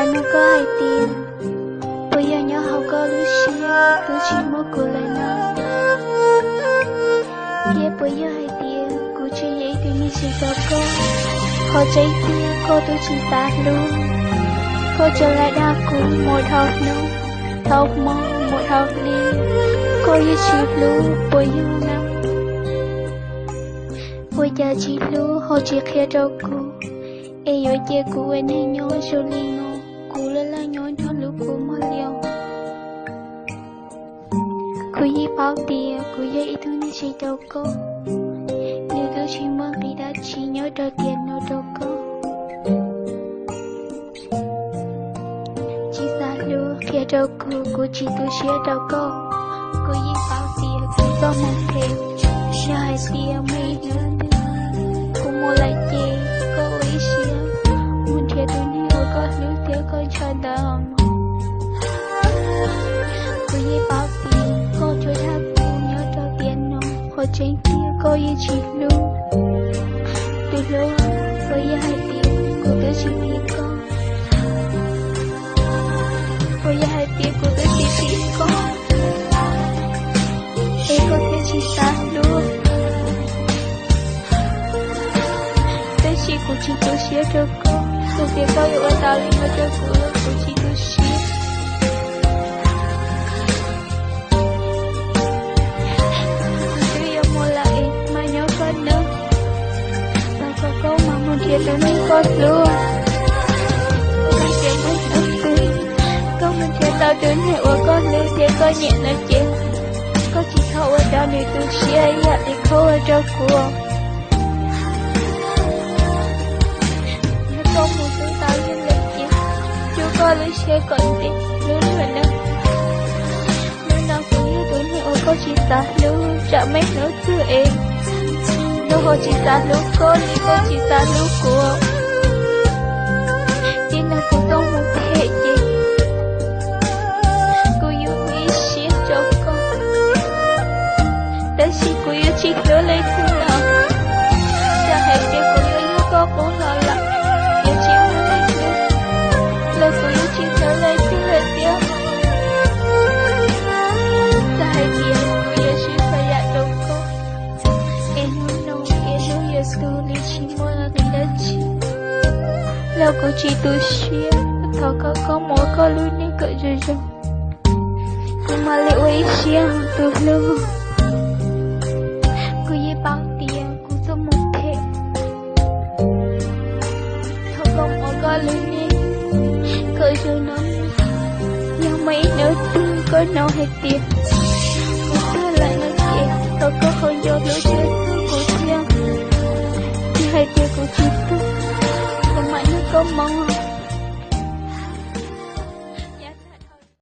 là nó có hai tiền. Bây giờ nhớ học có lưu xia, tôi chỉ mất cô lại nó. Kia bây giờ hai tiền, cô chỉ giấy tôi như chỉ có cô. Họ cháy tiền, cô tôi chỉ ta luôn. Cô trở lại đa cũ một học nông, học mơ một học đi. Cô như chỉ lưu, bây giờ năm. Bây giờ chỉ lưu, họ chỉ khía cho cô. Ê yo che cô em hay nhớ số li ngô, cô là nhớ cho lúc cô mà liều. Cô yi bao tiền, cô yi ít hơn chỉ đâu cô. Nếu tôi chỉ mong đi đã chỉ nhớ cho tiền nó đâu cô. Chỉ xa lưu phía đâu cô chỉ tôi chia đâu cô. Cô yi bao tiền, cô có một thêm, cho hai tiền mấy nữa. Cô mua lại chê, cô ý xia. Muốn thiệt tôi này ở có lưu tiếc con cho đầm. Cô yi bao tiền, cô cho thác cô nhớ cho tiền nó. Họ tranh kia cô yi chỉ lưu. Từ lâu, cô yi hai tiền, cô cứ chỉ biết con. Cô yi hai tiền, cô cứ chỉ biết con. Ê cô kia chỉ xa luôn. Tới chỉ cô chỉ tôi xia cho cô. Cô kia có yêu anh ta lên mà cho cô chỉ tôi xia. Tôi yêu mua lại mà nhớ con nữa. Sao có câu mà muốn thiệt đến mình con luôn. Con thiệt mất ấp tôi. Con mình thiệt tao đến hệ của con lưu thiệt con nhẹ là chết. Con chỉ thâu ở đó nếu tôi xia dạ thì khâu ở cho cô. Con muốn tôi tao như lịch gì. Chú con lưu xia còn đi. Lưu rồi nè. Lưu nào cũng như tôi hiểu con chỉ xa lưu. Chả mấy nữa thư em. Lưu họ chỉ xa lưu con. Vì con chỉ xa lưu của. Chỉ là cô không muốn thể gì. Cô yêu nghĩ xia cho con. Tại khi cô yêu chỉ nhớ lấy thư nào. Chả hãy để cô yêu như con cũng lo lắng. Yêu chỉ nhớ lấy thư. Lời cô yêu chỉ nhớ lấy thư là tiếc. Chả hãy để cô yêu chỉ phải dạy đâu con. Em nói yêu sư lý chỉ mua là người đã chỉ. Là cô chỉ tôi xia. Thảo có mỗi có lưu ní cỡ rồi rồi. Cô mà liệu ấy xia từ lâu. Cô yi bao tiền, cô cho một thể. Thảo không có có lưu ní. Cỡ rồi nó. Nhưng mấy nữa tư có nào hết tiền. Cô thưa lại nó chê. Thảo có không vô lỗ chơi thương cô chia. Chỉ hai tiền cô chỉ tư. Còn mãi nó có mong.